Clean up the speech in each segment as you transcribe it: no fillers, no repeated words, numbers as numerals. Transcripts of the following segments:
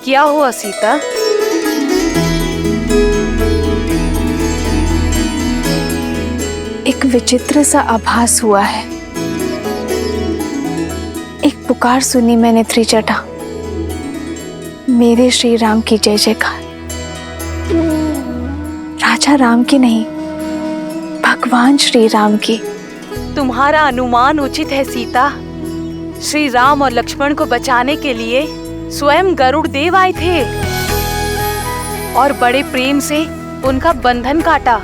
क्या हुआ सीता? एक विचित्र सा आभास हुआ है। एक पुकार सुनी मैंने त्रिजटा, मेरे श्री राम की जय जयकार। राजा राम की नहीं, भगवान श्री राम की। तुम्हारा अनुमान उचित है सीता। श्री राम और लक्ष्मण को बचाने के लिए स्वयं गरुड़ देव आए थे और बड़े प्रेम से उनका बंधन काटा।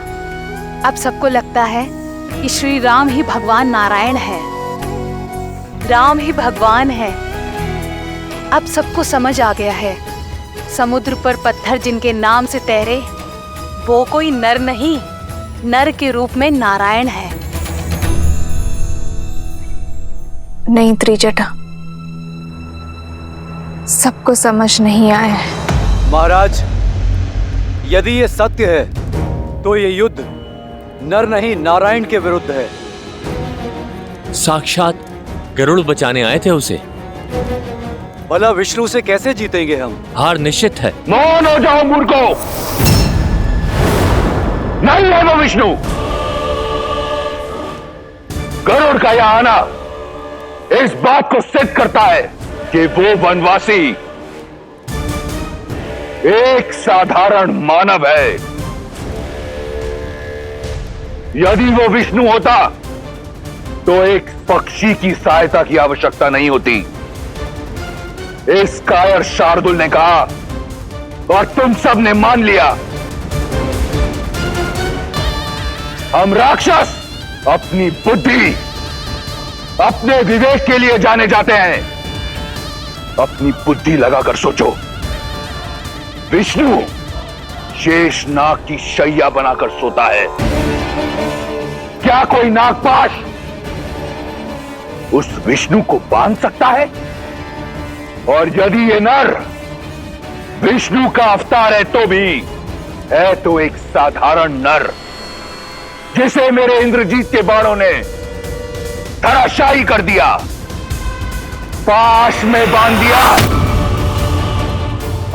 अब सबको लगता है कि श्री राम ही भगवान नारायण है, राम ही भगवान है। अब सबको समझ आ गया है, समुद्र पर पत्थर जिनके नाम से तैरे वो कोई नर नहीं, नर के रूप में नारायण है। नहीं त्रिजटा, सबको समझ नहीं आया है। महाराज, यदि ये सत्य है तो ये युद्ध नर नहीं नारायण के विरुद्ध है। साक्षात गरुड़ बचाने आए थे उसे। भला विष्णु से कैसे जीतेंगे हम? हार निश्चित है। मौन हो जाओ मूर्खों, नहीं है वो विष्णु। गरुड़ का यहां आना इस बात को सिद्ध करता है कि वो वनवासी एक साधारण मानव है। यदि वो विष्णु होता तो एक पक्षी की सहायता की आवश्यकता नहीं होती। इस कायर शार्दुल ने कहा और तुम सब ने मान लिया। हम राक्षस अपनी बुद्धि, अपने विवेक के लिए जाने जाते हैं। अपनी बुद्धि लगाकर सोचो, विष्णु शेष नाग की शैया बनाकर सोता है। क्या कोई नागपाश उस विष्णु को बांध सकता है? और यदि ये नर विष्णु का अवतार है तो भी है तो एक साधारण नर, जिसे मेरे इंद्रजीत के बाणों ने धराशायी कर दिया, पाश में बांध दिया।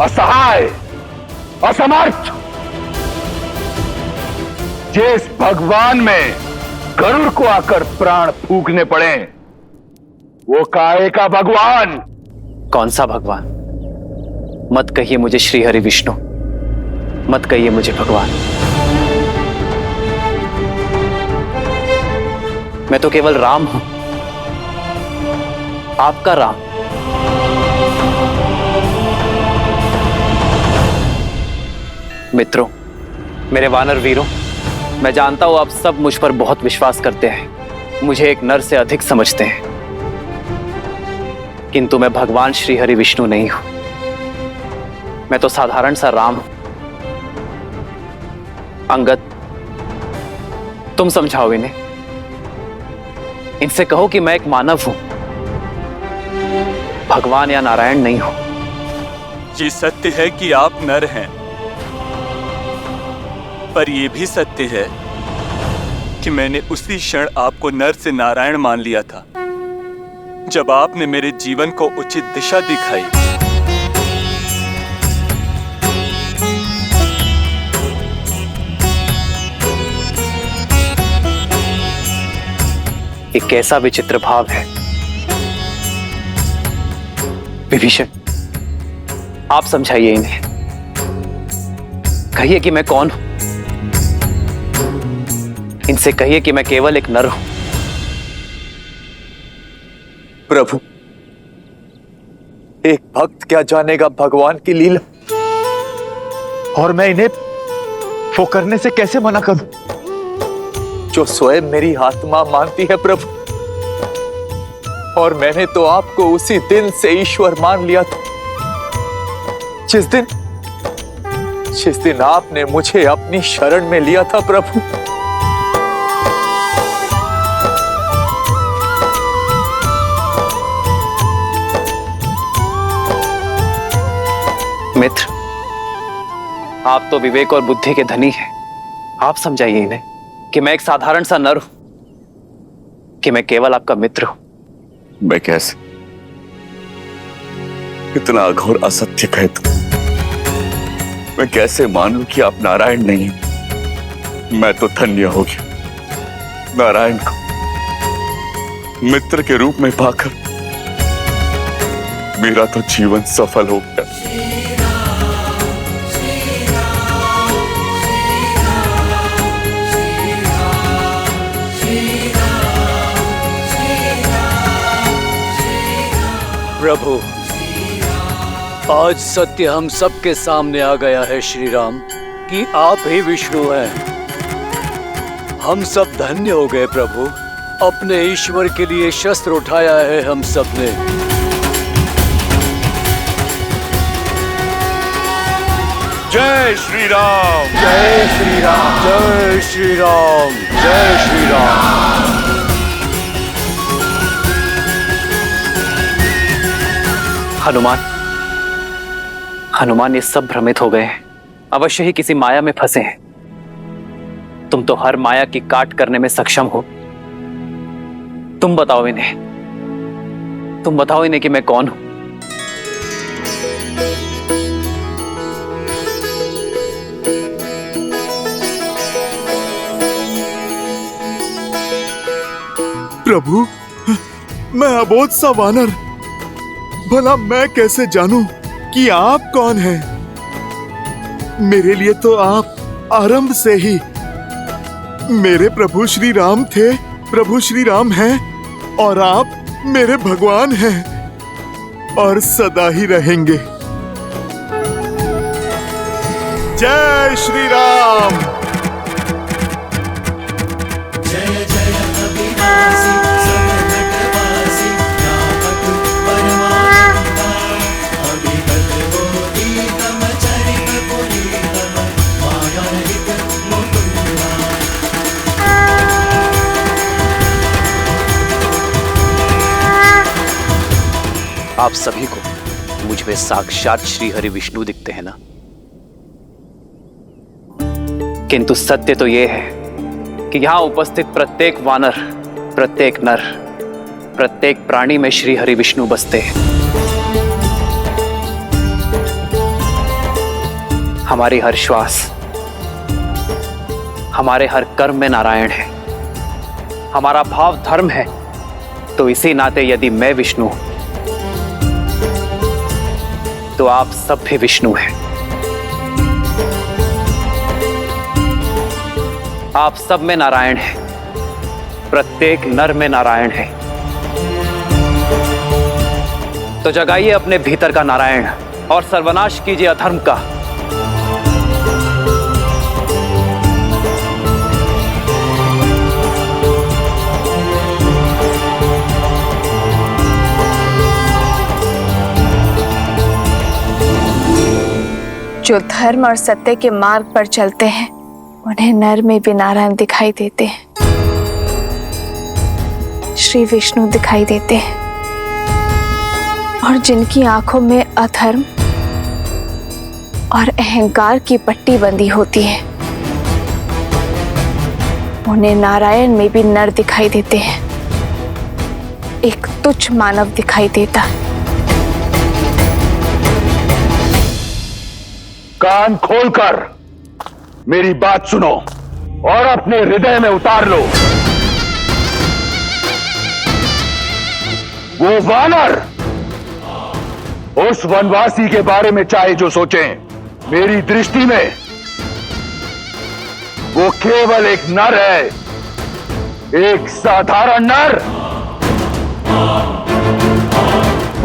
असहाय, असमर्थ, जिस भगवान में गरुड़ को आकर प्राण फूकने पड़े, वो काहे का भगवान? कौन सा भगवान? मत कहिए मुझे श्री हरि विष्णु, मत कहिए मुझे भगवान। मैं तो केवल राम हूं, आपका राम। मित्रों, मेरे वानर वीरों, मैं जानता हूं आप सब मुझ पर बहुत विश्वास करते हैं, मुझे एक नर से अधिक समझते हैं, किंतु मैं भगवान श्री हरि विष्णु नहीं हूं। मैं तो साधारण सा राम हूं। अंगद, तुम समझाओ इन्हें, इनसे कहो कि मैं एक मानव हूं, भगवान या नारायण नहीं हूं। ये सत्य है कि आप नर हैं, पर यह भी सत्य है कि मैंने उसी क्षण आपको नर से नारायण मान लिया था जब आपने मेरे जीवन को उचित दिशा दिखाई। एक कैसा विचित्र भाव है। विभीषण, आप समझाइए इन्हें, कहिए कि मैं कौन हूं। इनसे कहिए कि मैं केवल एक नर हूं। प्रभु, एक भक्त क्या जानेगा भगवान की लीला, और मैं इन्हें वो करने से कैसे मना करूं जो स्वयं मेरी आत्मा मानती है प्रभु। और मैंने तो आपको उसी दिन से ईश्वर मान लिया था जिस दिन आपने मुझे अपनी शरण में लिया था प्रभु। मित्र, आप तो विवेक और बुद्धि के धनी हैं। आप समझाइए इन्हें कि मैं एक साधारण सा नर हूं, कि मैं केवल आपका मित्र हूं। मैं कैसे इतना अघोर असत्य कहे तो मैं कैसे मानूं कि आप नारायण नहीं? मैं तो धन्य हो गया नारायण को मित्र के रूप में पाकर। मेरा तो जीवन सफल हो गया। प्रभु, आज सत्य हम सबके सामने आ गया है श्री राम कि आप ही विष्णु हैं। हम सब धन्य हो गए प्रभु। अपने ईश्वर के लिए शस्त्र उठाया है हम सब ने। जय श्री राम, जय श्री राम, जय श्री राम, जय श्री राम। हनुमान ये सब भ्रमित हो गए हैं। अवश्य ही किसी माया में फंसे हैं। तुम तो हर माया की काट करने में सक्षम हो। तुम बताओ इन्हें कि मैं कौन हूं। प्रभु, मैं अबोध सा वानर, भला मैं कैसे जानूं कि आप कौन हैं? मेरे लिए तो आप आरंभ से ही मेरे प्रभु श्री राम थे, प्रभु श्री राम हैं, और आप मेरे भगवान हैं और सदा ही रहेंगे। जय श्री राम। आप सभी को मुझ में साक्षात श्री हरि विष्णु दिखते हैं ना? किंतु सत्य तो यह है कि यहां उपस्थित प्रत्येक वानर, प्रत्येक नर, प्रत्येक प्राणी में श्री हरि विष्णु बसते हैं। हमारी हर श्वास, हमारे हर कर्म में नारायण है। हमारा भाव धर्म है। तो इसी नाते यदि मैं विष्णु हूं तो आप सब भी विष्णु हैं। आप सब में नारायण है। प्रत्येक नर में नारायण है। तो जगाइए अपने भीतर का नारायण और सर्वनाश कीजिए अधर्म का। जो धर्म और सत्य के मार्ग पर चलते हैं उन्हें नर में भी नारायण दिखाई देते हैं, श्री विष्णु दिखाई देते हैं। और जिनकी आंखों में अधर्म और अहंकार की पट्टी बंधी होती है उन्हें नारायण में भी नर दिखाई देते हैं। एक तुच्छ मानव दिखाई देता है। कान खोलकर मेरी बात सुनो और अपने हृदय में उतार लो। वो वानर उस वनवासी के बारे में चाहे जो सोचें, मेरी दृष्टि में वो केवल एक नर है, एक साधारण नर।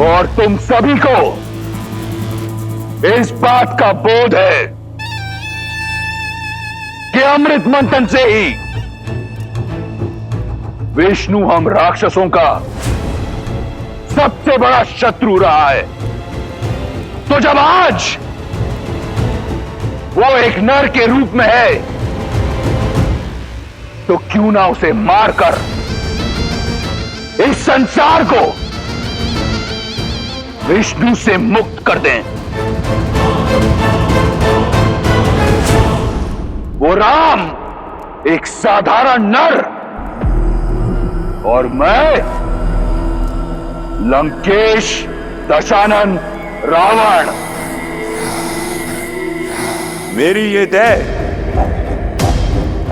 और तुम सभी को इस बात का बोध है कि अमृत मंथन से ही विष्णु हम राक्षसों का सबसे बड़ा शत्रु रहा है। तो जब आज वो एक नर के रूप में है तो क्यों ना उसे मारकर इस संसार को विष्णु से मुक्त कर दें। वो राम एक साधारण नर और मैं लंकेश, दशानन, रावण, मेरी ये देह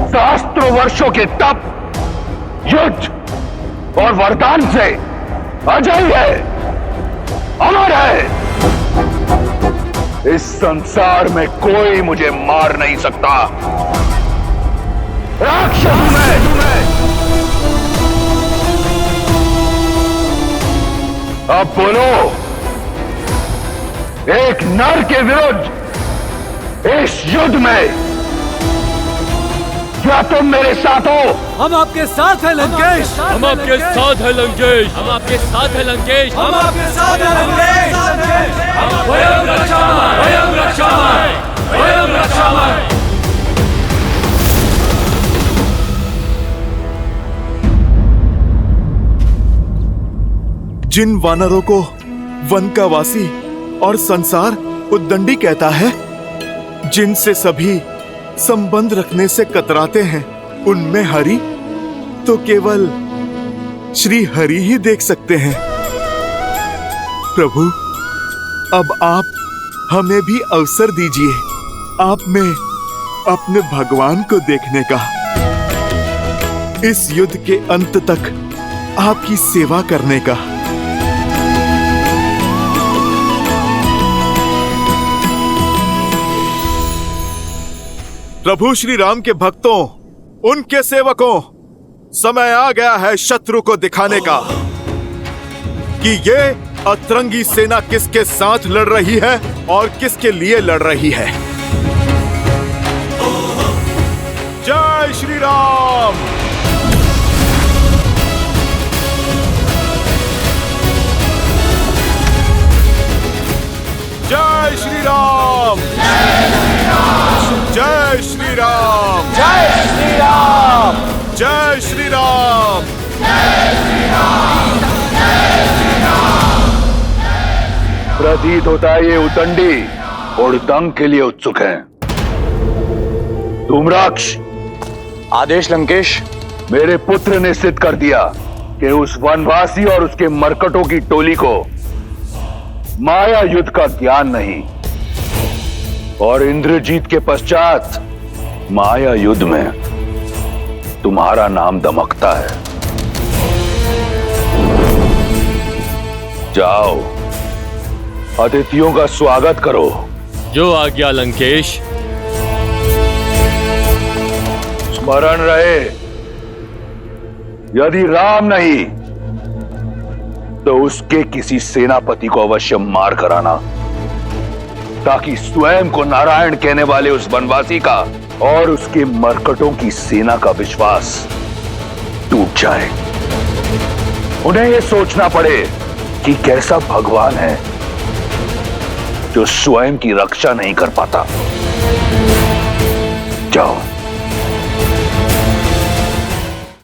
सहस्त्रों वर्षों के तप, युद्ध और वरदान से अजय है, अमर है। इस संसार में कोई मुझे मार नहीं सकता। राक्षस मैं। अब बोलो, एक नर के विरुद्ध इस युद्ध में क्या तुम मेरे साथ हो? हम आपके साथ हैं लंकेश। हम आपके साथ है लंकेश। हम आपके साथ है लंकेश। हम आपके साथ हैं लंकेश। स्वयं रक्षामय, स्वयं रक्षामय, स्वयं रक्षामय। जिन वानरों को वन का वासी और संसार उद्दंडी कहता है, जिनसे सभी संबंध रखने से कतराते हैं, उनमें हरि तो केवल श्री हरि ही देख सकते हैं। प्रभु, अब आप हमें भी अवसर दीजिए आप में अपने भगवान को देखने का, इस युद्ध के अंत तक आपकी सेवा करने का। प्रभु श्री राम के भक्तों, उनके सेवकों, समय आ गया है शत्रु को दिखाने का कि ये अतरंगी सेना किसके साथ लड़ रही है और किसके लिए लड़ रही है। जय श्री राम। जय श्री राम। जय श्री राम। जय श्री राम। जय श्री राम। प्रतीत होता है ये उदंडी हुड़दंग के लिए उत्सुक हैं। धूम्राक्ष, आदेश लंकेश। मेरे पुत्र ने सिद्ध कर दिया कि उस वनवासी और उसके मरकटों की टोली को माया युद्ध का ज्ञान नहीं, और इंद्रजीत के पश्चात माया युद्ध में तुम्हारा नाम दमकता है। जाओ, अतिथियों का स्वागत करो। जो आज्ञा लंकेश। स्मरण रहे, यदि राम नहीं तो उसके किसी सेनापति को अवश्य मार कराना, ताकि स्वयं को नारायण कहने वाले उस वनवासी का और उसके मरकटों की सेना का विश्वास टूट जाए। उन्हें यह सोचना पड़े कि कैसा भगवान है जो स्वयं की रक्षा नहीं कर पाता। जाओ।